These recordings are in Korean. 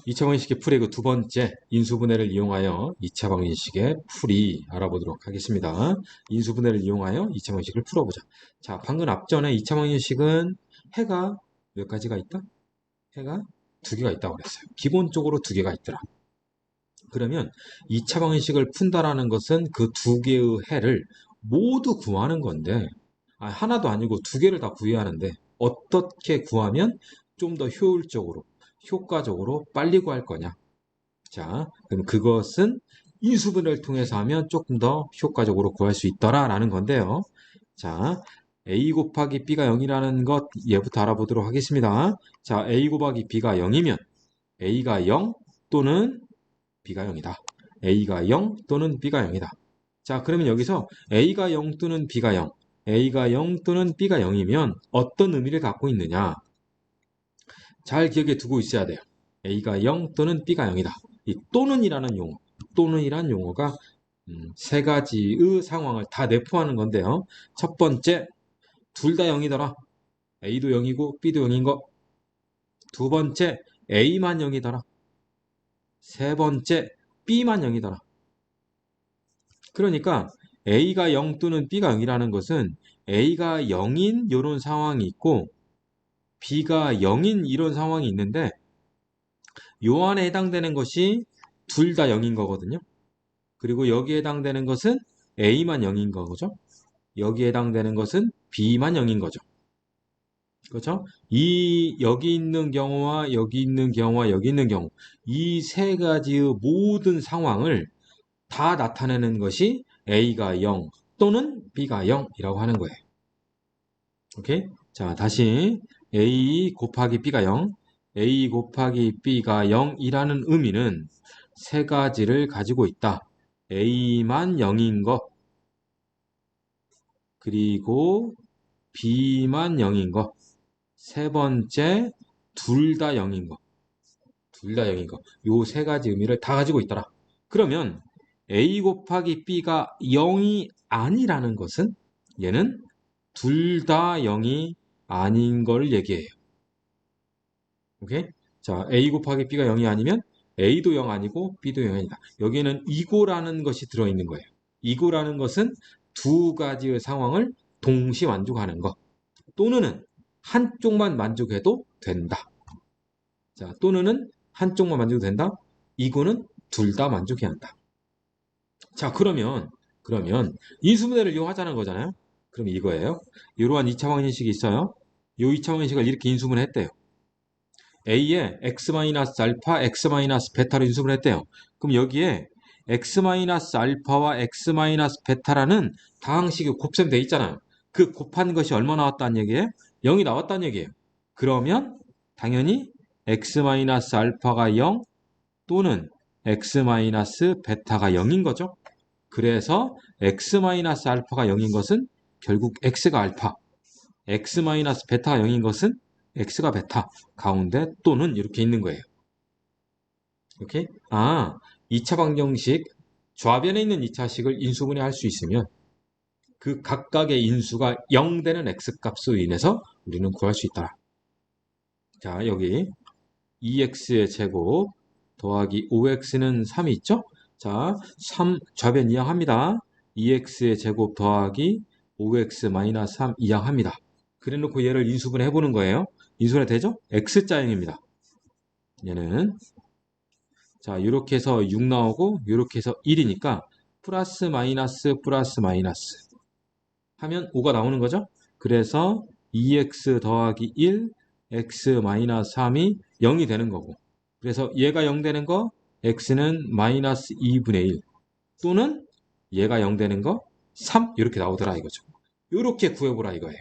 2차 방정식의 풀이고 두 번째 인수분해를 이용하여 2차 방정식의 풀이 알아보도록 하겠습니다. 인수분해를 이용하여 2차 방정식을 풀어보자. 자, 방금 앞전에 2차 방정식은 해가 몇 가지가 있다? 해가 두 개가 있다고 그랬어요. 기본적으로 두 개가 있더라. 그러면 2차 방정식을 푼다라는 것은 그 두 개의 해를 모두 구하는 건데, 하나도 아니고 두 개를 다 구해야 하는데, 어떻게 구하면 좀 더 효율적으로, 효과적으로 빨리 구할 거냐? 자, 그럼 그것은 인수분해를 통해서 하면 조금 더 효과적으로 구할 수 있더라라는 건데요. 자, a 곱하기 b가 0이라는 것 얘부터 알아보도록 하겠습니다. 자, a 곱하기 b가 0이면 a가 0 또는 b가 0이다. a가 0 또는 b가 0이다. 자, 그러면 여기서 a가 0 또는 b가 0, a가 0 또는 b가 0이면 어떤 의미를 갖고 있느냐? 잘 기억에 두고 있어야 돼요. a가 0 또는 b가 0이다. 이 또는이라는 용어, 또는이라는 용어가 세 가지의 상황을 다 내포하는 건데요. 첫 번째, 둘 다 0이더라. a도 0이고 b도 0인 거. 두 번째, a만 0이더라. 세 번째, b만 0이더라. 그러니까 a가 0 또는 b가 0이라는 것은 a가 0인 이런 상황이 있고 b가 0인 이런 상황이 있는데 요 안에 해당되는 것이 둘 다 0인 거거든요. 그리고 여기에 해당되는 것은 a만 0인 거죠. 여기에 해당되는 것은 b만 0인 거죠. 그렇죠? 여기 있는 경우와 여기 있는 경우와 여기 있는 경우 이 세 가지의 모든 상황을 다 나타내는 것이 a가 0 또는 b가 0이라고 하는 거예요. 오케이? 자, 다시 a 곱하기 b가 0, a 곱하기 b가 0이라는 의미는 세 가지를 가지고 있다. a만 0인 것, 그리고 b만 0인 것, 세 번째 둘 다 0인 것, 둘 다 0인 것. 요 세 가지 의미를 다 가지고 있더라. 그러면 a 곱하기 b가 0이 아니라는 것은 얘는 둘 다 0이 아닌 걸 얘기해요. 오케이? 자, a 곱하기 b가 0이 아니면 a도 0 아니고 b도 0이 아니다. 여기에는 이고라는 것이 들어있는 거예요. 이고라는 것은 두 가지의 상황을 동시 만족하는 것. 또는 한쪽만 만족해도 된다. 자, 또는 한쪽만 만족해도 된다. 이고는 둘 다 만족해야 한다. 자, 그러면 인수분해를 이용하자는 거잖아요. 그럼 이거예요. 이러한 2차 방정식이 있어요. 이 2차 방정식을 이렇게 인수분해 했대요. A에 x-알파, x-베타로 인수분해 했대요. 그럼 여기에 x-알파와 x-베타라는 다항식이 곱셈돼 있잖아요. 그 곱한 것이 얼마 나왔다는 얘기예요? 0이 나왔다는 얘기예요. 그러면 당연히 x-알파가 0 또는 x-베타가 0인 거죠. 그래서 x-알파가 0인 것은 결국 x가 알파, x-베타가 0인 것은 x가 베타 가운데 또는 이렇게 있는 거예요. 오케이? 2차 방정식 좌변에 있는 2차식을 인수분해 할 수 있으면 그 각각의 인수가 0 되는 x값으로 인해서 우리는 구할 수 있다. 자, 여기 2x의 제곱 더하기 5x는 3이 있죠? 자, 3 좌변 이항합니다. 2x의 제곱 더하기 5x-3 이항합니다. 그래놓고 얘를 인수분해 해보는 거예요. 인수분해 되죠? x자형입니다. 얘는 자 이렇게 해서 6 나오고 이렇게 해서 1이니까 플러스 마이너스 플러스 마이너스 하면 5가 나오는 거죠. 그래서 2x 더하기 1 x 마이너스 3이 0이 되는 거고 그래서 얘가 0 되는 거 x는 마이너스 2분의 1 또는 얘가 0 되는 거 3 이렇게 나오더라 이거죠. 이렇게 구해보라 이거예요.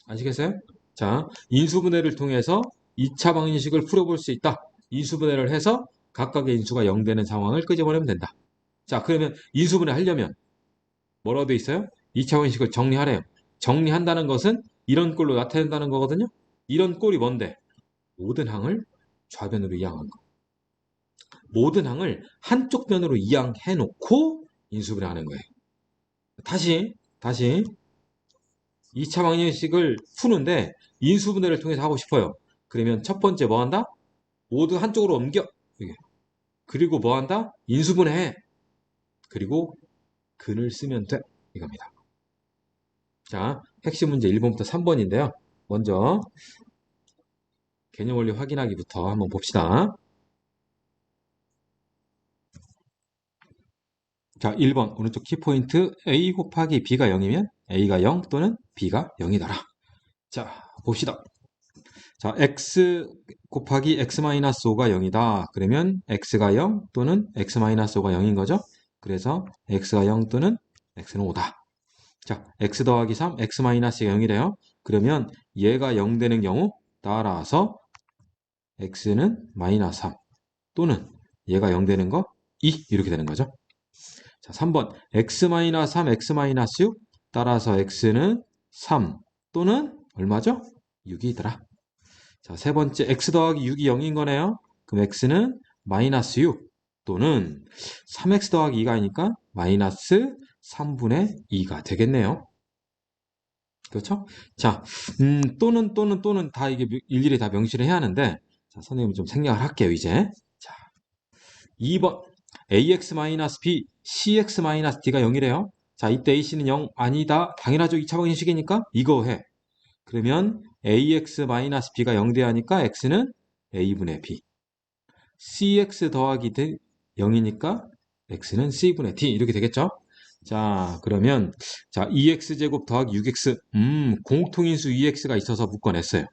아시겠어요? 자, 인수분해를 통해서 2차 방정식을 풀어볼 수 있다. 인수분해를 해서 각각의 인수가 0 되는 상황을 끄집어내면 된다. 자, 그러면 인수분해 하려면 뭐라고 돼 있어요? 2차 방정식을 정리하래요. 정리한다는 것은 이런 꼴로 나타낸다는 거거든요. 이런 꼴이 뭔데? 모든 항을 좌변으로 이항한 거. 모든 항을 한쪽 변으로 이항해 놓고 인수분해 하는 거예요. 다시 2차 방정식을 푸는데 인수분해를 통해서 하고 싶어요. 그러면 첫 번째 뭐 한다? 모두 한쪽으로 옮겨. 이게. 그리고 뭐 한다? 인수분해. 그리고 근을 쓰면 돼. 이겁니다. 자, 핵심 문제 1번부터 3번인데요. 먼저 개념 원리 확인하기부터 한번 봅시다. 자, 1번 오른쪽 키포인트 a 곱하기 b가 0이면 a가 0 또는 b가 0이더라. 자, 봅시다. 자, x 곱하기 x-5가 0이다. 그러면 x가 0 또는 x-5가 0인 거죠. 그래서 x가 0 또는 x는 5다. 자, x 더하기 3, x-가 0이래요. 그러면 얘가 0 되는 경우 따라서 x는 마이너스 3 또는 얘가 0 되는 거 2 이렇게 되는 거죠. 자, 3번 x-3, x-6 따라서 x는 3 또는 얼마죠? 6이더라. 자, 세 번째 x 더하기 6이 0인 거네요. 그럼 x는 마이너스 6 또는 3x 더하기 2가 아니니까 마이너스 3분의 2가 되겠네요. 그렇죠? 자, 또는 다 이게 일일이 다 명시를 해야 하는데, 자, 선생님 좀 생략을 할게요, 이제. 자, 2번 ax-b, cx-d가 0이래요. 자, 이때 ac는 0 아니다. 당연하죠. 2차 방정식이니까 이거 해. 그러면 ax-b가 0 돼야 하니까 x는 a분의 b. cx 더하기 0이니까 x는 c분의 d 이렇게 되겠죠? 자, 그러면 자 2x제곱 더하기 6x 공통인수 2x가 있어서 묶어냈어요.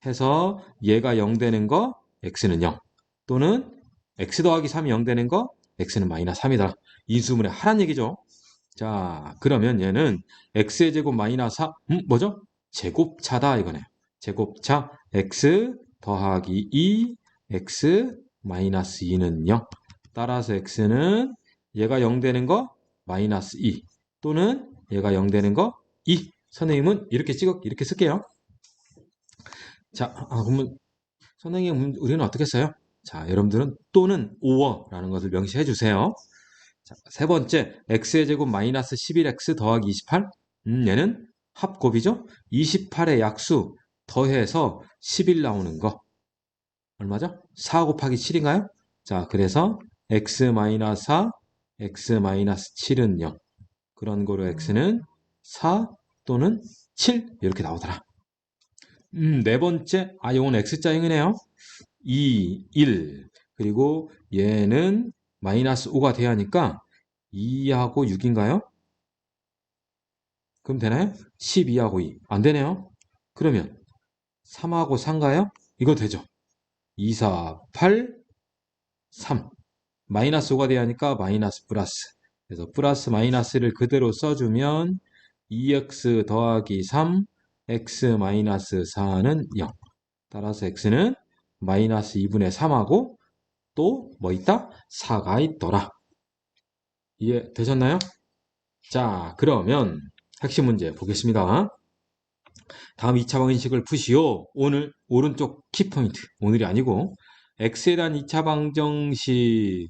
해서 얘가 0 되는 거 x는 0 또는 x 더하기 3이 0 되는 거 x는 마이너스 3이다. 인수분해 하란 얘기죠. 자, 그러면 얘는 x의 제곱 마이너스 4, 뭐죠? 제곱차다 이거네요. 제곱차 x 더하기 2 x 마이너스 2는 0. 따라서 x는 얘가 0 되는 거 마이너스 2 또는 얘가 0 되는 거 2. 선생님은 이렇게 쓸게요. 자, 그러면 선생님 우리는 어떻게 써요? 자, 여러분들은 또는 5어라는 것을 명시해 주세요. 자, 세 번째, x의 제곱 마이너스 11x 더하기 28. 얘는 합곱이죠? 28의 약수 더해서 11 나오는 거. 얼마죠? 4 곱하기 7인가요? 자, 그래서 x 마이너스 4, x 마이너스 7은 0. 그런 거로 x는 4 또는 7 이렇게 나오더라. 네 번째, 요건 x자형이네요. 2, 1. 그리고 얘는 마이너스 5가 돼야 하니까 2하고 6인가요? 그럼 되나요? 12하고 2. 안 되네요. 그러면 3하고 3가요? 이거 되죠. 2, 4, 8, 3. 마이너스 5가 돼야 하니까 마이너스 플러스. 그래서 플러스 마이너스를 그대로 써주면 2x 더하기 3, x 마이너스 4는 0. 따라서 x는 마이너스 2분의 3하고 또 뭐 있다? 4가 있더라. 이해되셨나요? 자, 그러면 핵심 문제 보겠습니다. 다음 2차 방정식을 푸시오. 오늘 오른쪽 키포인트. 오늘이 아니고 x에 대한 2차 방정식의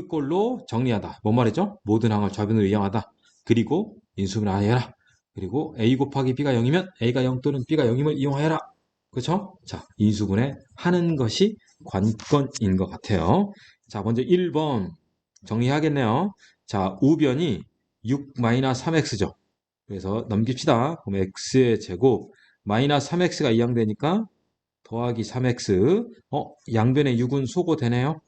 꼴로 정리하다. 뭔 말이죠? 모든 항을 좌변으로 이항하다. 그리고 인수분해하여라. 그리고 a 곱하기 b가 0이면 a가 0 또는 b가 0임을 이용하여라. 그렇죠? 자, 인수분해 하는 것이 관건인 것 같아요. 자, 먼저 1번 정리하겠네요. 자, 우변이 6-3x죠. 그래서 넘깁시다. 그럼 x의 제곱 마이너스 3x가 이항되니까 더하기 3x 양변에 6은 소거되네요.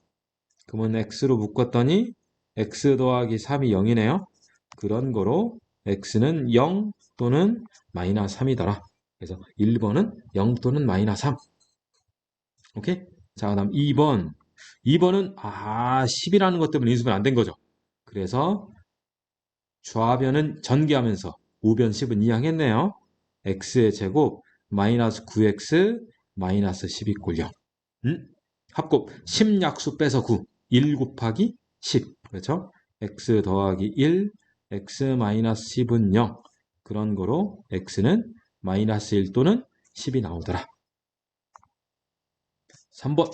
그러면 x로 묶었더니 x 더하기 3이 0이네요. 그런 거로 x는 0 또는 마이너스 3이더라. 그래서 1번은 0 또는 마이너스 3. 오케이? 자, 그 다음 2번. 2번은 10이라는 것 때문에 인수분해 안 된 거죠. 그래서 좌변은 전개하면서 우변 10은 이항했네요. x의 제곱 마이너스 9x 마이너스 10 이꼴 0. 합곱 10약수 빼서 9. 1 곱하기 10. 그렇죠? x 더하기 1, x 마이너스 10은 0. 그런 거로 x는 마이너스 1 또는 10이 나오더라. 3번.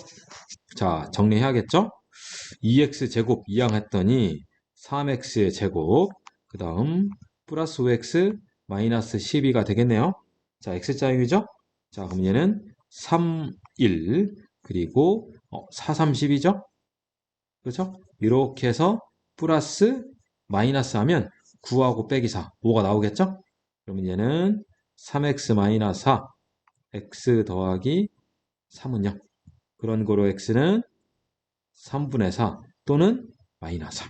자, 정리해야겠죠? 2x 제곱 이항했더니 3x의 제곱 그 다음 플러스 5x 마이너스 12가 되겠네요. 자, x자형이죠? 자, 그럼 얘는 3, 1, 그리고 4, 30이죠? 그렇죠? 이렇게 해서 플러스 마이너스 하면 9하고 빼기 4, 5가 나오겠죠? 그러면 얘는 3x 마이너스 4, x 더하기 3은 0. 그런 거로 x는 3분의 4 또는 마이너스 3.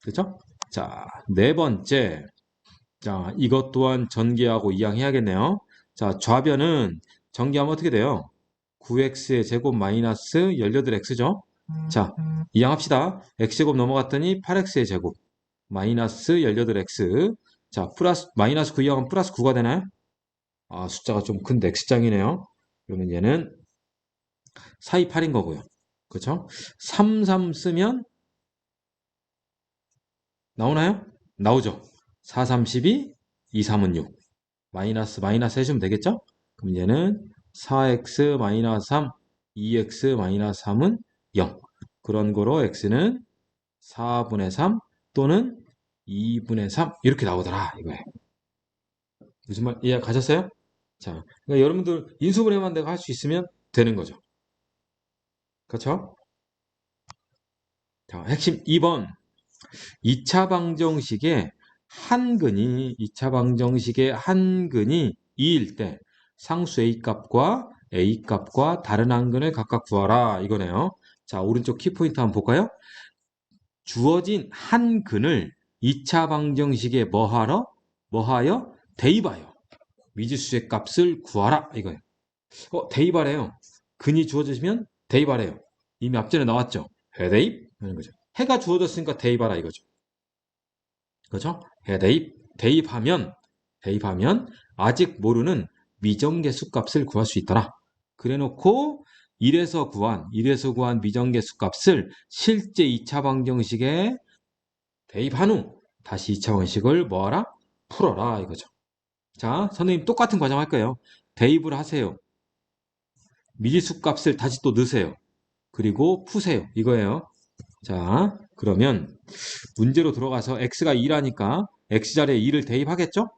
그렇죠? 자, 네 번째. 자, 이것 또한 전개하고 이항해야겠네요. 자, 좌변은 전개하면 어떻게 돼요? 9x의 제곱 마이너스 18x죠? 자, 이항합시다. x제곱 넘어갔더니 8x의 제곱 마이너스 18x. 자, 플러스 마이너스 9 이항은 플러스 9가 되나요? 아, 숫자가 좀 큰데 x장이네요. 그러면 얘는 4, 2, 8인 거고요. 그렇죠? 3, 3 쓰면 나오나요? 나오죠. 4, 3, 12, 2, 3은 6. 마이너스 마이너스 해주면 되겠죠? 그럼 얘는 4x 마이너스 3, 2x 마이너스 3은 0. 그런 거로 x는 4분의 3 또는 2분의 3 이렇게 나오더라 이거예요. 무슨 말 이해 가셨어요? 자, 그러니까 여러분들 인수분해만 내가 할 수 있으면 되는 거죠. 그렇죠? 자, 핵심 2번. 2차 방정식의 한근이 2일 때 상수 A 값과 A 값과 다른 한근을 각각 구하라 이거네요. 자, 오른쪽 키포인트 한번 볼까요? 주어진 한근을 2차 방정식에 뭐하여? 대입하여 미지수의 값을 구하라 이거예요. 대입하래요. 근이 주어지면 대입하래요. 이미 앞전에 나왔죠. 해대입 하는 거죠. 해가 주어졌으니까 대입하라 이거죠. 그렇죠? 대입하면 아직 모르는 미정계수 값을 구할 수 있더라. 그래놓고 1에서 구한 미정계수 값을 실제 2차 방정식에 대입한 후 다시 2차 방정식을 뭐하라? 풀어라 이거죠. 자, 선생님 똑같은 과정 할 거예요. 대입을 하세요. 미지수 값을 다시 또 넣으세요. 그리고 푸세요. 이거예요. 자, 그러면 문제로 들어가서 x가 2라니까 x 자리에 2를 대입하겠죠?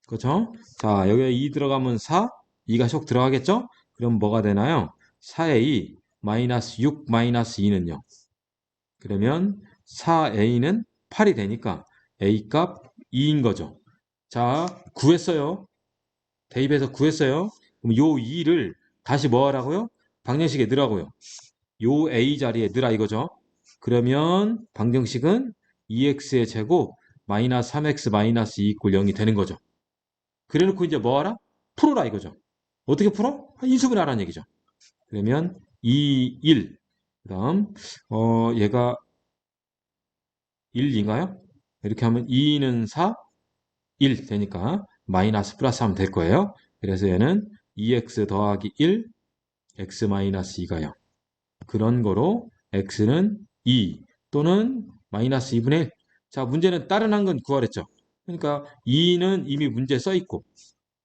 그렇죠? 자, 여기에 2 들어가면 4, 2가 쏙 들어가겠죠? 그럼 뭐가 되나요? 4의 2 마이너스 6 마이너스 2는요. 그러면 4a는 8이 되니까 a 값 2인 거죠. 자, 구했어요. 대입해서 구했어요. 그럼 요 2를 다시 뭐 하라고요? 방정식에 넣으라고요. 요 a 자리에 넣으라 이거죠. 그러면 방정식은 2x의 제곱 마이너스 3x 마이너스 2 이꼴 0이 되는 거죠. 그래놓고 이제 뭐 하라? 풀어라 이거죠. 어떻게 풀어? 인수분해 하라는 얘기죠. 그러면 2, 1. 그 다음 얘가 1, 2인가요? 이렇게 하면 2는 4, 1 되니까 마이너스 플러스 하면 될 거예요. 그래서 얘는 2x 더하기 1, x 마이너스 2가 0. 그런 거로 x는 2 또는 마이너스 2분의 1. 자, 문제는 다른 한건 구하랬죠. 그러니까 2는 이미 문제에 써 있고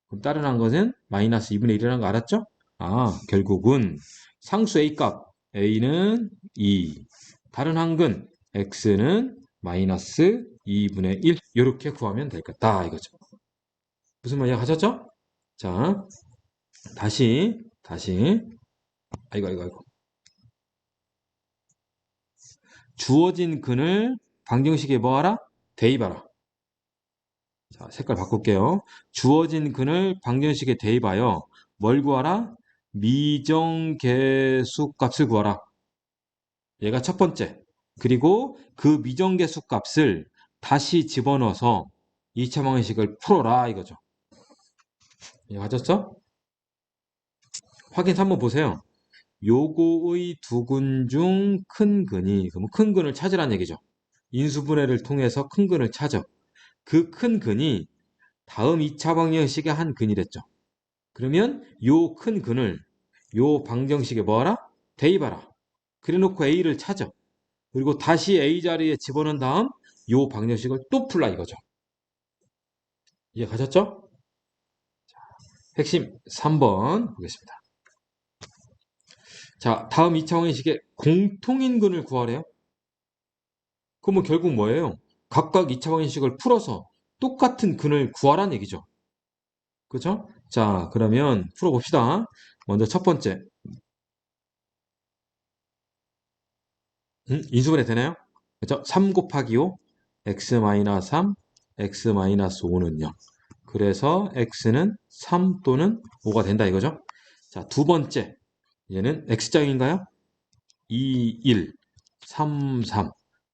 그럼 다른 한 것은 마이너스 2분의 1이라는 거 알았죠? 아, 결국은 상수 A 값 A는 2, 다른 한근 X는 마이너스 2분의 1 이렇게 구하면 되겠다 이거죠. 무슨 말이야 하셨죠? 자, 다시 아이고 주어진 근을 방정식에 뭐하라? 대입하라. 자, 색깔 바꿀게요. 주어진 근을 방정식에 대입하여 뭘 구하라? 미정계수 값을 구하라. 얘가 첫 번째. 그리고 그 미정계수 값을 다시 집어넣어서 2차 방정식을 풀어라 이거죠. 이해하셨죠? 확인 한번 보세요. 요거의 두 근 중 큰 근이 그럼 큰 근을 찾으라는 얘기죠. 인수분해를 통해서 큰 근을 찾아. 그 큰 근이 다음 2차 방정식의 한 근이랬죠. 그러면 요 큰 근을 요 방정식에 뭐하라? 대입하라. 그래놓고 A를 찾아. 그리고 다시 A 자리에 집어넣은 다음 요 방정식을 또 풀라 이거죠. 이해 가셨죠? 핵심 3번 보겠습니다. 자, 다음 2차 방정식의 공통인근을 구하래요. 그러면 결국 뭐예요? 각각 2차 방정식을 풀어서 똑같은 근을 구하라는 얘기죠. 그렇죠? 자, 그러면 풀어봅시다. 먼저 첫 번째. 인수분해 되나요? 그렇죠? 3 곱하기 5, x-3, x-5는 0. 그래서 x는 3 또는 5가 된다 이거죠? 자, 두 번째. 얘는 x장인가요? 2, 1, 3, 3.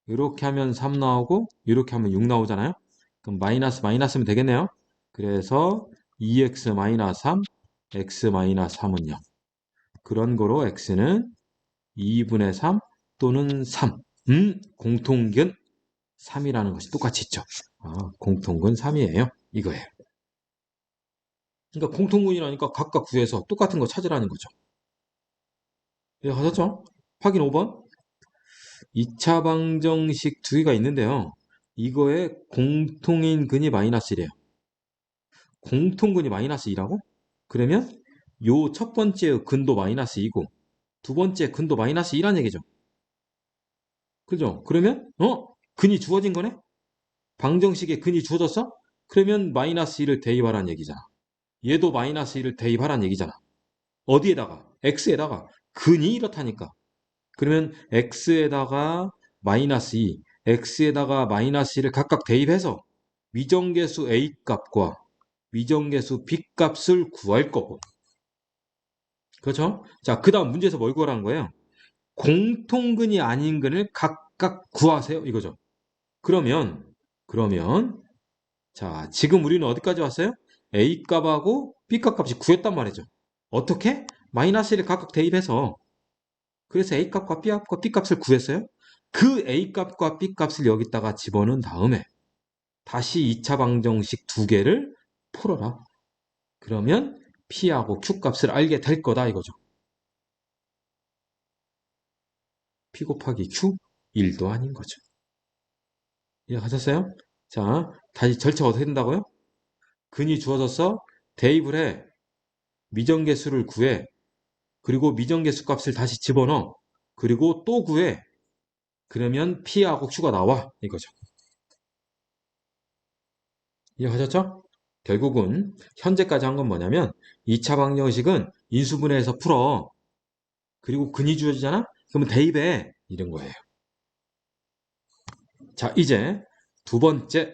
이렇게 하면 3 나오고 이렇게 하면 6 나오잖아요. 그럼 마이너스면 되겠네요. 그래서 2x-3, x-3은 0. 그런 거로 x는 2분의 3 또는 3. 공통근 3이라는 것이 똑같이 있죠. 공통근 3이에요. 이거예요. 그러니까 공통근이라니까 각각 구해서 똑같은 거 찾으라는 거죠. 예, 하셨죠? 확인 5번. 2차 방정식 두 개가 있는데요. 이거의 공통인 근이 마이너스 1이에요. 공통근이 마이너스 2라고? 그러면 요 첫 번째 근도 마이너스 2고 두 번째 근도 마이너스 2란 얘기죠. 그죠? 그러면 근이 주어진 거네? 방정식에 근이 주어졌어? 그러면 마이너스 1을 대입하라는 얘기잖아. 얘도 마이너스 1을 대입하라는 얘기잖아. 어디에다가? x에다가. 근이 이렇다니까. 그러면 x에다가 마이너스 2, x에다가 마이너스 1을 각각 대입해서 미정계수 a 값과 미정계수 b 값을 구할 거고. 그렇죠? 자, 그 다음 문제에서 뭘 구하라는 거예요? 공통근이 아닌 근을 각각 구하세요. 이거죠. 그러면 자, 지금 우리는 어디까지 왔어요? a 값하고 b 값이 구했단 말이죠. 어떻게? 마이너스 1을 각각 대입해서 그래서 a 값과 b 값을 구했어요. 그 a 값과 b 값을 여기다가 집어넣은 다음에 다시 2차 방정식 두 개를 풀어라. 그러면 p하고 q 값을 알게 될 거다 이거죠. p 곱하기 q 1도 아닌 거죠. 이해하셨어요? 자, 다시 절차 어떻게 된다고요? 근이 주어져서 대입을 해. 미정계수를 구해. 그리고 미정계수 값을 다시 집어넣어. 그리고 또 구해. 그러면 p하고 q가 나와 이거죠. 이해하셨죠? 결국은 현재까지 한 건 뭐냐면 2차 방정식은 인수분해해서 풀어. 그리고 근이 주어지잖아? 그러면 대입해. 이런 거예요. 자, 이제 두 번째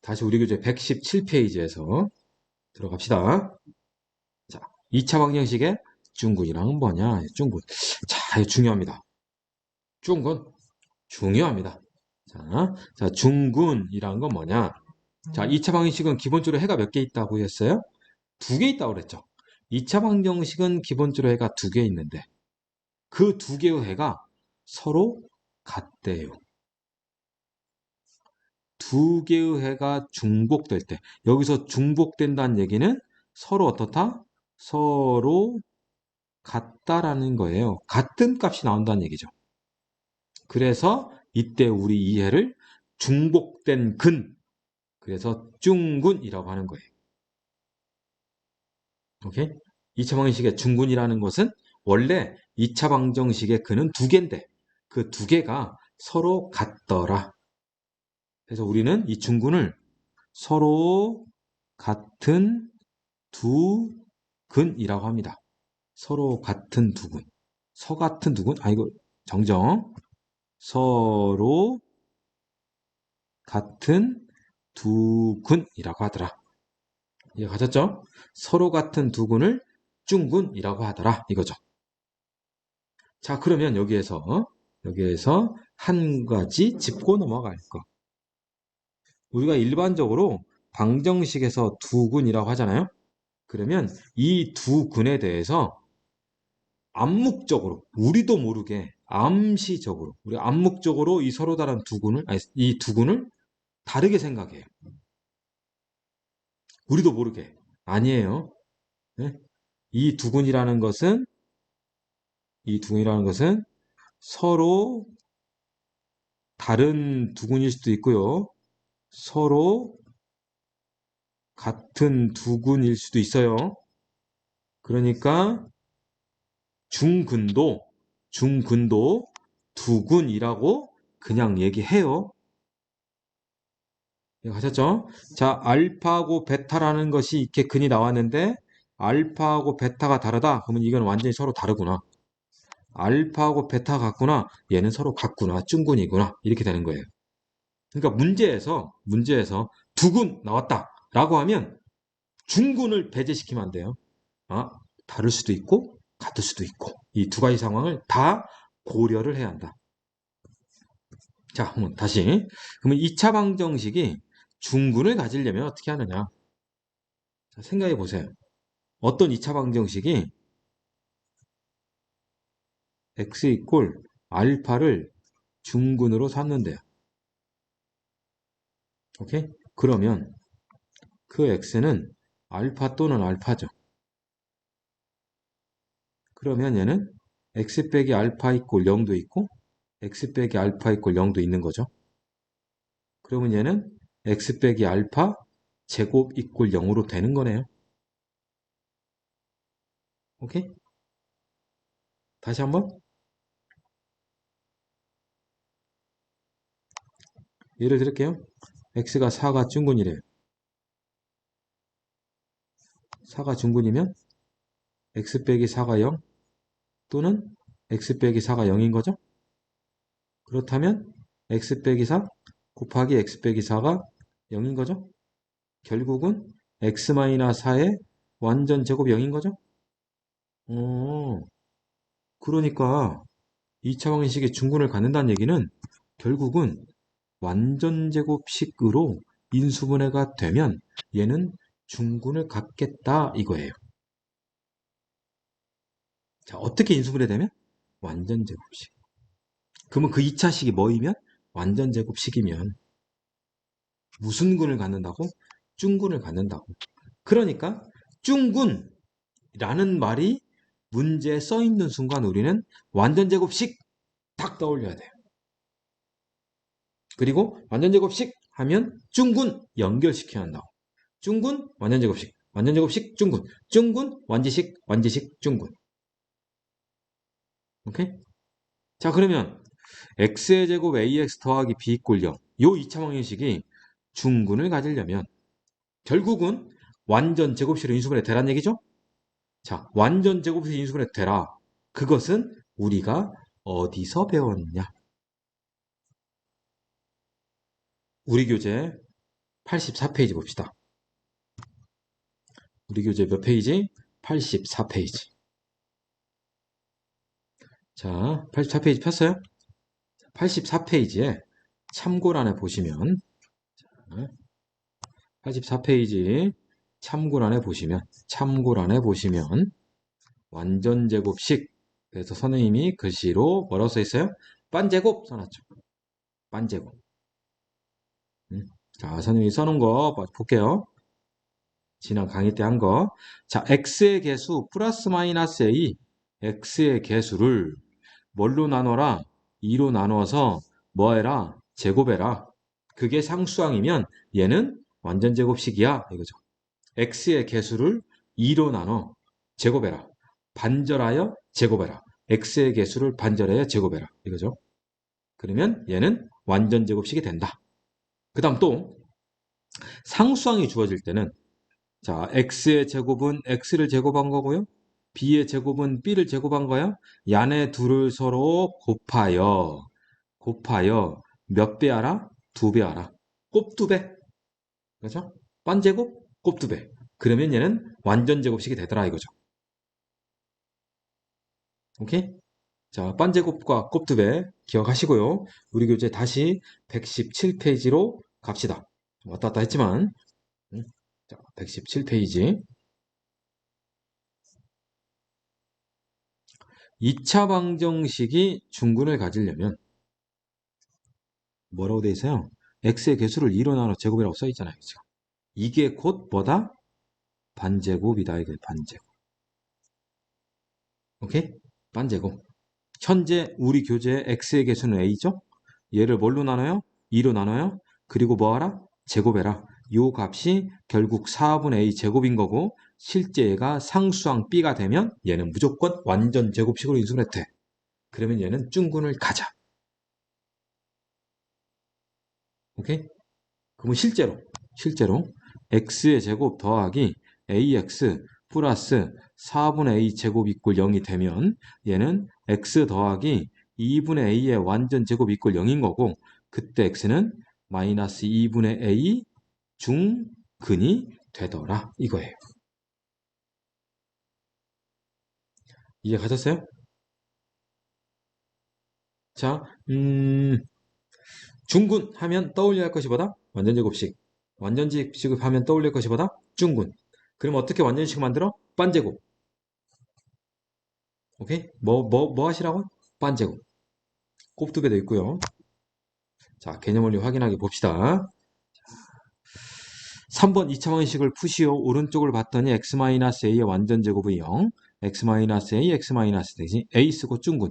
다시 우리 교재 117페이지에서 들어갑시다. 자, 2차 방정식의 중근이랑은 뭐냐? 중근. 자, 이거 중요합니다. 중근. 중요합니다. 자, 중근이란 건 뭐냐? 자, 2차 방정식은 기본적으로 해가 몇 개 있다고 했어요? 두 개 있다고 그랬죠. 2차 방정식은 기본적으로 해가 두 개 있는데 그 두 개의 해가 서로 같대요. 두 개의 해가 중복될 때 여기서 중복된다는 얘기는 서로 어떻다? 서로 같다라는 거예요. 같은 값이 나온다는 얘기죠. 그래서 이때 우리 이 해를 중복된 근 그래서 중근이라고 하는 거예요. 오케이? 2차 방정식의 중근이라는 것은 원래 2차 방정식의 근은 두 개인데 그 두 개가 서로 같더라. 그래서 우리는 이 중근을 서로 같은 두 근이라고 합니다. 서로 같은 두 근. 서 같은 두 근? 이거 정정. 서로 같은 두 근이라고 하더라. 이해 가셨죠? 서로 같은 두 근을 중근이라고 하더라. 이거죠. 자, 그러면 여기에서 한 가지 짚고 넘어갈 거. 우리가 일반적으로 방정식에서 두 근이라고 하잖아요. 그러면 이 두 근에 대해서 암묵적으로 우리도 모르게 암시적으로 우리 암묵적으로 이 서로 다른 두 근을 이 두 근을 다르게 생각해요. 우리도 모르게 아니에요. 네? 이 두 근이라는 것은 서로 다른 두 근일 수도 있고요. 서로 같은 두 근일 수도 있어요. 그러니까 중근도 두 근이라고 그냥 얘기해요. 가셨죠? 자, 알파하고 베타라는 것이 이렇게 근이 나왔는데 알파하고 베타가 다르다? 그러면 이건 완전히 서로 다르구나. 알파하고 베타 같구나. 얘는 서로 같구나. 증근이구나. 이렇게 되는 거예요. 그러니까 문제에서 두근 나왔다. 라고 하면 중근을 배제시키면 안 돼요. 아, 다를 수도 있고 같을 수도 있고 이 두 가지 상황을 다 고려를 해야 한다. 자, 그러면 다시. 그러면 2차 방정식이 중근을 가지려면 어떻게 하느냐? 자, 생각해 보세요. 어떤 2차 방정식이 x 이꼴 알파를 중근으로 삼는데요. 오케이? 그러면 그 x는 알파 또는 알파죠. 그러면 얘는 x 빼기 알파 이꼴 0도 있고 x 빼기 알파 이꼴 0도 있는 거죠. 그러면 얘는 x 빼기 알파 제곱 이꼴 0으로 되는 거네요. 오케이? 다시 한번 예를 들을게요. x가 4가 중근이래요. 4가 중근이면 x 빼기 4가 0 또는 x 빼기 4가 0인 거죠. 그렇다면 x 빼기 4 곱하기 x 빼기 4가 0인 거죠. 결국은 x-4의 완전 제곱 0인 거죠. 그러니까 2차 방정식의 중근을 갖는다는 얘기는 결국은 완전 제곱식으로 인수분해가 되면 얘는 중근을 갖겠다 이거예요. 자, 어떻게 인수분해 되면? 완전 제곱식. 그러면 그 2차식이 뭐이면? 완전 제곱식이면 무슨 근을 갖는다고? 중근을 갖는다고. 그러니까 중근이라는 말이 문제에 써 있는 순간 우리는 완전 제곱식 딱 떠올려야 돼요. 그리고 완전 제곱식 하면 중근 연결시켜야 한다고. 중근 완전 제곱식, 완전 제곱식 중근, 중근 완지식, 완지식 중근. 오케이? 자, 그러면 x의 제곱 ax 더하기 b 이꼴 0. 요 2차 방정식이 중근을 가지려면 결국은 완전 제곱식으로 인수분해 되란 얘기죠? 자, 완전 제곱식으로 인수분해 되라. 그것은 우리가 어디서 배웠냐? 우리 교재 84페이지 봅시다. 우리 교재 몇 페이지? 84페이지. 자, 84페이지 폈어요? 84페이지에 참고란에 보시면 84페이지 참고란에 보시면 완전 제곱식 그래서 선생님이 글씨로 뭐라고 써 있어요? 반제곱 써놨죠. 반제곱. 자, 선생님이 써놓은 거 볼게요. 지난 강의 때 한 거. 자, x의 개수 플러스 마이너스 a x의 개수를 뭘로 나눠라? 2로 나눠서 뭐 해라? 제곱해라. 그게 상수항이면 얘는 완전 제곱식이야. 이거죠. x의 개수를 2로 나눠 제곱해라. 반절하여 제곱해라. x의 개수를 반절하여 제곱해라. 이거죠. 그러면 얘는 완전 제곱식이 된다. 그 다음 또 상수항이 주어질 때는 자, x의 제곱은 x를 제곱한 거고요. b의 제곱은 b를 제곱한 거야. 양의 둘을 서로 곱하여 몇 배 알아? 2배 알아. 곱 2배. 그렇죠? 반제곱 곱 2배. 그러면 얘는 완전 제곱식이 되더라 이거죠. 오케이? 자, 반제곱과 곱 2배 기억하시고요. 우리 교재 다시 117페이지로 갑시다. 왔다 갔다 했지만 자, 117페이지 2차 방정식이 중근을 가지려면 뭐라고 돼 있어요? x의 개수를 2로 나눠 제곱이라고 써 있잖아요. 그렇죠? 이게 곧 뭐다? 반제곱이다. 이거 반제곱. 오케이? 반제곱. 현재 우리 교재의 x의 개수는 a죠? 얘를 뭘로 나눠요? 2로 나눠요? 그리고 뭐하라? 제곱해라. 요 값이 결국 4분의 a 제곱인 거고 실제 얘가 상수항 b가 되면 얘는 무조건 완전 제곱식으로 인수분해 돼. 그러면 얘는 중근을 가자. 오케이? 그러면 실제로 x의 제곱 더하기 ax 플러스 4분의 a 제곱 이꼴 0이 되면 얘는 x 더하기 2분의 a의 완전 제곱 이꼴 0인 거고, 그때 x는 마이너스 2분의 a 중근이 되더라 이거예요. 이해 가셨어요? 자, 중군 하면 떠올려야 할 것이보다 완전제곱식, 완전제곱식을 하면 떠올릴 것이보다 중군. 그럼 어떻게 완전식 만들어? 반제곱. 오케이? 뭐 하시라고? 반제곱. 곱두개 돼 있고요. 자, 개념 원리 확인하게 봅시다. 3번 2차 방식을 푸시오. 오른쪽을 봤더니 x-a의 완전제곱은 0, x-a, x-대신 a 쓰고 중군.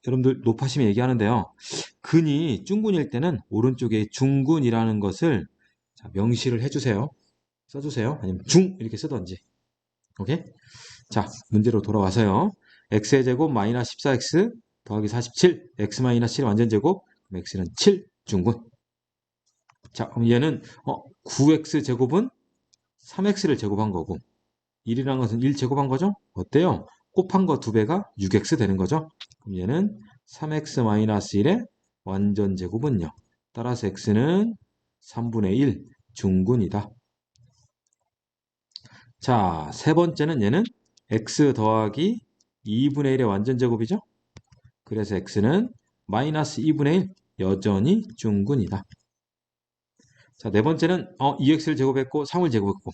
여러분들 높아시면 얘기하는데요. 근이 중군일 때는 오른쪽에 중군이라는 것을 자, 명시를 해주세요. 써주세요. 아니면 중 이렇게 쓰던지. 오케이? 자, 문제로 돌아와서요. x의 제곱 마이너스 14x 더하기 47, x 마이너스 7 완전제곱, 그럼 x는 7 중군. 자, 그럼 얘는 9x 제곱은 3x를 제곱한 거고 1이라는 것은 1 제곱한 거죠? 어때요? 곱한 거 2배가 6x 되는 거죠? 그럼 얘는 3x-1의 완전 제곱은요. 따라서 x는 3분의 1 중군이다. 자, 세 번째는 얘는 x 더하기 2분의 1의 완전 제곱이죠? 그래서 x는 마이너스 2분의 1 여전히 중군이다. 자, 네 번째는 2x를 제곱했고 3을 제곱했고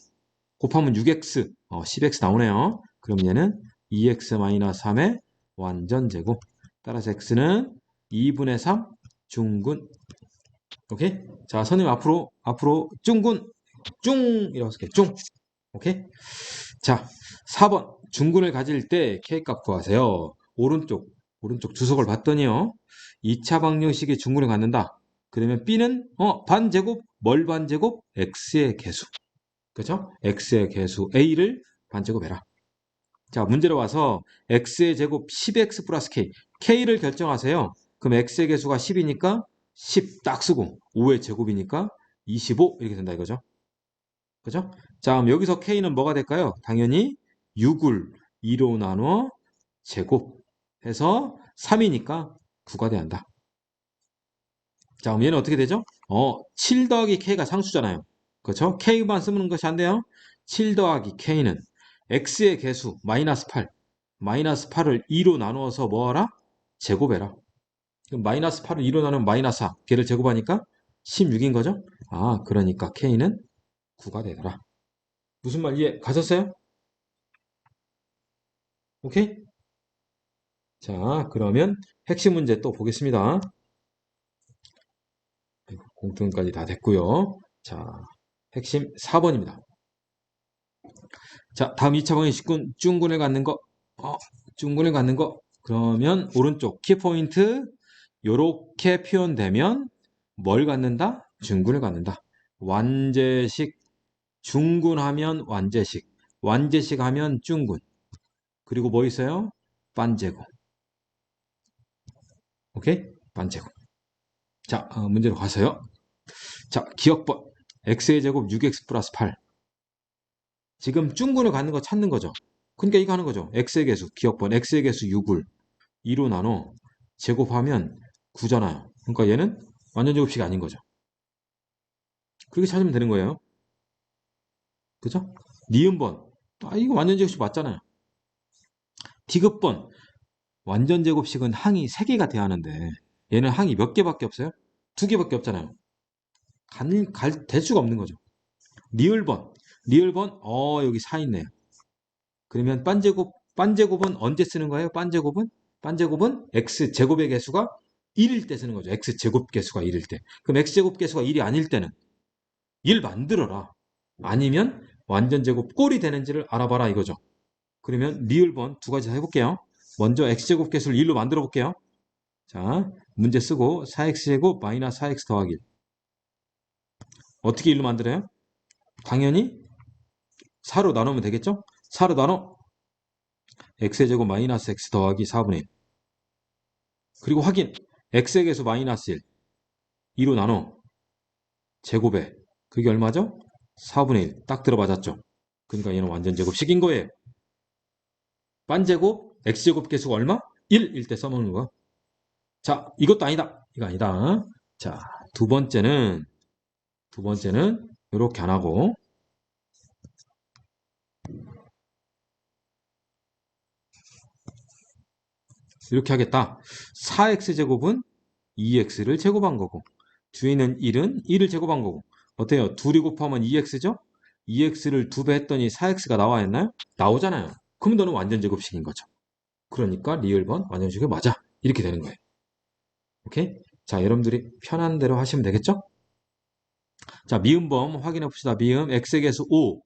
곱하면 6x, 10x 나오네요. 그럼 얘는 2x-3의 완전 제곱. 따라서 x는 2분의 3 중군. 오케이? 자, 선생님 앞으로 중군, 이라고 쓸게요. 중. 오케이? 자, 4번 중군을 가질 때 k값 구하세요. 오른쪽 주석을 봤더니요. 2차 방정식의 중군을 갖는다. 그러면 b는 반제곱, 뭘 반제곱? x의 개수. 그죠? x의 개수 a를 반제곱해라. 자, 문제로 와서 x의 제곱 10x 플러스 k. k를 결정하세요. 그럼 x의 개수가 10이니까 10 딱 쓰고 5의 제곱이니까 25 이렇게 된다 이거죠. 그죠? 자, 그럼 여기서 k는 뭐가 될까요? 당연히 6을 2로 나누어 제곱해서 3이니까 9가 돼야 한다. 자, 그럼 얘는 어떻게 되죠? 7 더하기 k가 상수잖아요. 그렇죠? k만 쓰는 것이 안 돼요. 7 더하기 k는 x의 개수 마이너스 8. 마이너스 8을 2로 나누어서 뭐하라? 제곱해라. 그럼 마이너스 8을 2로 나누면 마이너스 4. 걔를 제곱하니까 16인 거죠? 아, 그러니까 k는 9가 되더라. 무슨 말 이해 가셨어요? 오케이? 자, 그러면 핵심 문제 또 보겠습니다. 공통까지 다 됐고요. 자, 핵심 4번입니다. 자, 다음 2차 방정식군 중군을 갖는 거. 중군을 갖는 거. 그러면 오른쪽 키포인트 요렇게 표현되면 뭘 갖는다? 중군을 갖는다. 완제식, 중군하면 완제식, 완제식 하면 중군. 그리고 뭐 있어요? 반제곱. 오케이? 반제곱. 자, 문제로 가서요. 자, 기억번. x의 제곱 6x 플러스 8. 지금 중군을 갖는 거 찾는 거죠. 그러니까 이거 하는 거죠. x의 개수, 기억번. x의 개수 6을 2로 나눠 제곱하면 9잖아요. 그러니까 얘는 완전 제곱식이 아닌 거죠. 그렇게 찾으면 되는 거예요. 그죠? 니은번. 이거 완전 제곱식 맞잖아요. 디귿번. 완전 제곱식은 항이 3개가 돼야 하는데 얘는 항이 몇 개밖에 없어요? 2개밖에 없잖아요. 될 수가 없는 거죠. 리을번. 여기 4 있네요. 그러면 반제곱은 언제 쓰는 거예요? 반제곱은 x제곱의 개수가 1일 때 쓰는 거죠. x제곱 개수가 1일 때. 그럼 x제곱 개수가 1이 아닐 때는 1 만들어라. 아니면 완전 제곱 꼴이 되는지를 알아봐라 이거죠. 그러면 리을번 두 가지 다 해볼게요. 먼저 x제곱 개수를 1로 만들어 볼게요. 자, 문제 쓰고 4x제곱 마이너스 4x 더하기 1. 어떻게 1로 만들어요? 당연히 4로 나누면 되겠죠? 4로 나눠 x의 제곱 마이너스 x 더하기 4분의 1. 그리고 확인 x의 개수 마이너스 1. 2로 나눠 제곱에 그게 얼마죠? 4분의 1. 딱 들어맞았죠? 그러니까 얘는 완전 제곱식인 거예요. 반제곱, x제곱 계수가 얼마? 1일 때 써먹는 거. 자, 이것도 아니다. 이거 아니다. 자, 두 번째는 이렇게 안 하고 이렇게 하겠다. 4x제곱은 2x를 제곱한 거고 뒤에 있는 1은 1을 제곱한 거고 어때요? 둘이 곱하면 2x죠? 2x를 2배 했더니 4x가 나와 있나요? 나오잖아요. 그럼 너는 완전 제곱식인 거죠. 그러니까 리을번 완전 제곱 맞아. 이렇게 되는 거예요. 오케이? 자, 여러분들이 편한 대로 하시면 되겠죠? 자, 미음범 확인해 봅시다. 미음 x의 개수 5,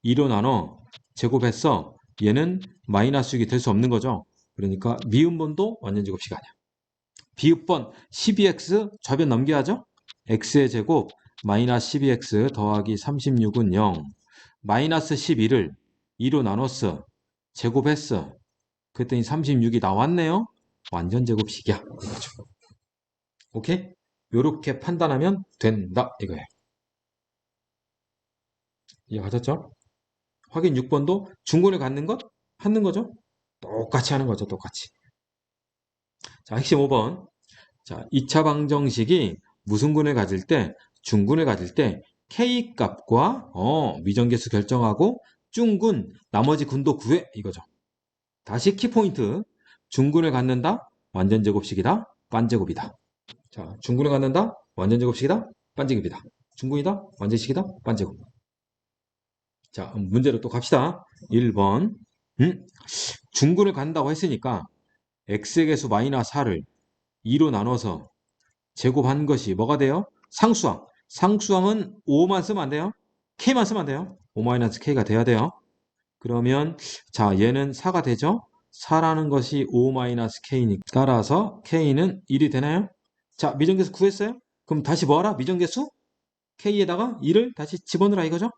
2로 나눠 제곱했어. 얘는 마이너스 6이 될 수 없는 거죠. 그러니까 미음번도 완전 제곱식 아니야. 비읍번 12x 좌변 넘겨야죠. x의 제곱 마이너스 12x 더하기 36은 0. 마이너스 12를 2로 나눴어. 제곱했어. 그랬더니 36이 나왔네요. 완전 제곱식이야. 이거죠. 오케이? 요렇게 판단하면 된다. 이거예요. 이해가셨죠? 확인 6번도 중근을 갖는 것? 하는 거죠? 똑같이 하는 거죠. 똑같이. 자, 핵심 5번. 자, 2차 방정식이 무슨 군을 가질 때? 중군을 가질 때 K 값과 미정계수 결정하고 중군, 나머지 군도 구해. 이거죠. 다시 키포인트. 중군을 갖는다? 완전 제곱식이다? 반제곱이다. 자, 중군을 갖는다? 완전 제곱식이다? 반제곱이다. 중군이다? 완전식이다? 반제곱. 자, 문제로 또 갑시다. 1번. 중군을 간다고 했으니까 x의 개수 마이너스 4를 2로 나눠서 제곱한 것이 뭐가 돼요? 상수항. 상수항은 5만 쓰면 안 돼요. k만 쓰면 안 돼요. 5-k가 돼야 돼요. 그러면 자, 얘는 4가 되죠? 4라는 것이 5-k니까 따라서 k는 1이 되나요? 자, 미정계수 구했어요? 그럼 다시 뭐하라? 미정계수 k에다가 2를 다시 집어넣으라 이거죠?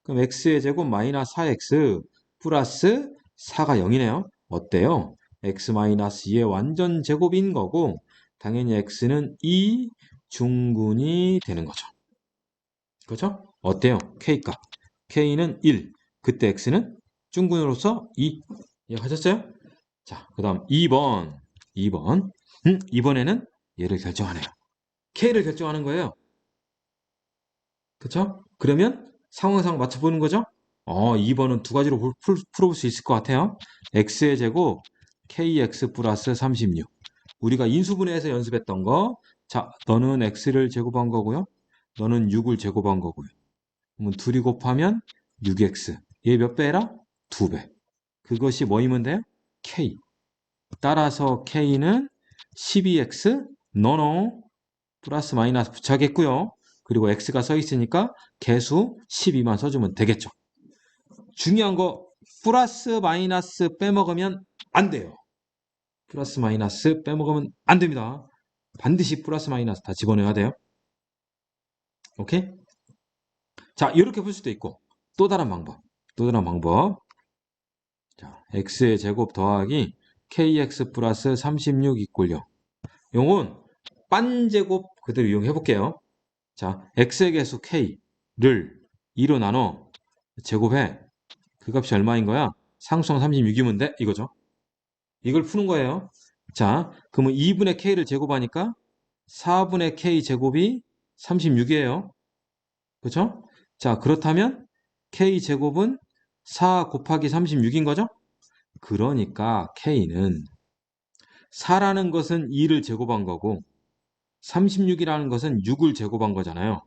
그럼 x의 제곱 마이너스 4x 플러스 4가 0이네요. 어때요? x 마이너스 2의 완전 제곱인 거고 당연히 x는 2 중군이 되는 거죠. 그렇죠? 어때요? k값. k는 1. 그때 x는 중군으로서 2. 이해하셨어요? 자, 그 다음 2번. 2번. 이번에는 얘를 결정하네요. k를 결정하는 거예요. 그쵸? 그러면 상황상 맞춰보는 거죠? 2번은 두 가지로 풀어볼 수 있을 것 같아요. x의 제곱 kx 플러스 36. 우리가 인수분해해서 연습했던 거. 자, 너는 x를 제곱한 거고요. 너는 6을 제곱한 거고요. 그러면 둘이 곱하면 6x. 얘 몇 배라? 2배. 그것이 뭐이면 돼요? k. 따라서 k는 12x 노노 플러스 마이너스 붙여야겠고요. 그리고 x가 써 있으니까 개수 12만 써주면 되겠죠. 중요한 거 플러스 마이너스 빼먹으면 안 돼요. 플러스 마이너스 빼먹으면 안 됩니다. 반드시 플러스 마이너스 다 집어넣어야 돼요. 오케이? 자, 이렇게 풀 수도 있고 또 다른 방법. 자, x의 제곱 더하기 kx 플러스 36 이꼴 0. 요건 반제곱 그대로 이용해 볼게요. 자, x의 개수 k를 2로 나눠 제곱해. 그 값이 얼마인 거야? 상수항 36이면 돼? 이거죠. 이걸 푸는 거예요. 자, 그러면 2분의 k를 제곱하니까 4분의 k 제곱이 36이에요. 그렇죠? 자, 그렇다면 k 제곱은 4 곱하기 36인 거죠? 그러니까 k는 4라는 것은 2를 제곱한 거고 36이라는 것은 6을 제곱한 거잖아요.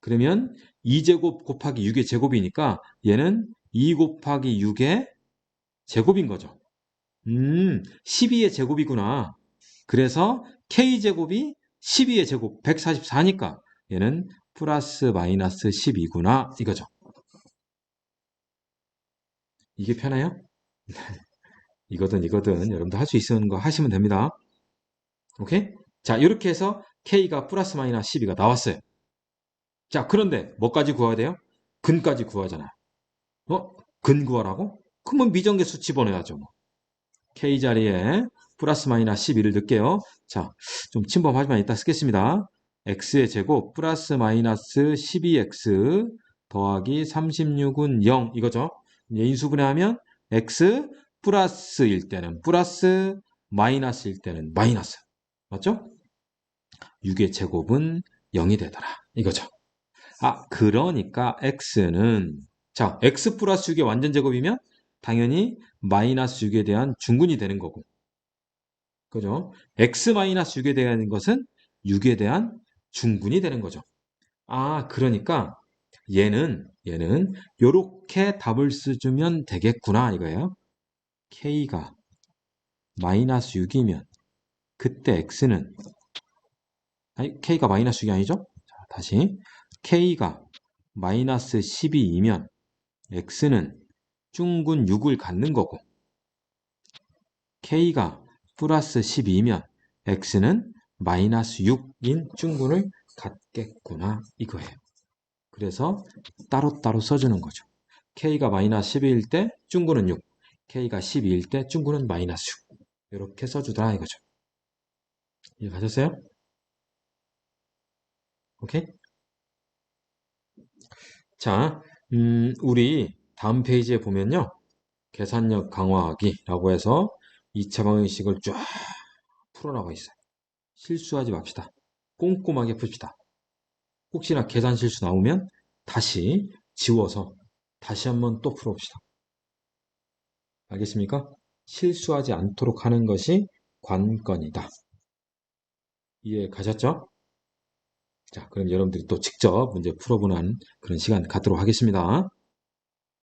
그러면 2제곱 곱하기 6의 제곱이니까 얘는 2 곱하기 6의 제곱인 거죠. 12의 제곱이구나. 그래서 k제곱이 12의 제곱 144니까 얘는 플러스 마이너스 12구나 이거죠. 이게 편해요? 이거든 여러분들 할 수 있는 거 하시면 됩니다. 오케이? 자, 이렇게 해서 k가 플러스 마이너스 12가 나왔어요. 자, 그런데 뭐까지 구해야 돼요? 근까지 구하잖아요. 근 구하라고? 그러면 미정계수 집어넣어야죠. 뭐. k 자리에 플러스 마이너스 12를 넣을게요. 자, 좀 침범하지만 이따 쓰겠습니다. x의 제곱 플러스 마이너스 12x 더하기 36은 0 이거죠. 이제 인수분해하면 x 플러스일 때는 플러스 마이너스일 때는 마이너스 맞죠? 6의 제곱은 0이 되더라 이거죠. 그러니까 x는 자 x 플러스 6의 완전 제곱이면 당연히 마이너스 6에 대한 중근이 되는 거고 그죠? x 마이너스 6에 대한 것은 6에 대한 중근이 되는 거죠. 그러니까 얘는 요렇게 답을 써주면 되겠구나 이거예요. k가 마이너스 6이면 그때 x는 아니 k가 마이너스 6이 아니죠? 자, 다시 k가 마이너스 12이면 x는 중근 6을 갖는 거고 k가 플러스 12이면 x는 마이너스 6인 중근을 갖겠구나 이거예요. 그래서 따로따로 써주는 거죠. k가 마이너스 12일 때 중근은 6, k가 12일 때 중근은 마이너스 6 이렇게 써주더라 이거죠. 이해가셨어요? 오케이? 자, 우리 다음 페이지에 보면요. 계산력 강화하기라고 해서 2차 방정식을 쫙 풀어나가 있어요. 실수하지 맙시다. 꼼꼼하게 풉시다. 혹시나 계산 실수 나오면 다시 지워서 다시 한번 또 풀어봅시다. 알겠습니까? 실수하지 않도록 하는 것이 관건이다. 이해 가셨죠? 자, 그럼 여러분들이 또 직접 문제 풀어보는 그런 시간 갖도록 하겠습니다.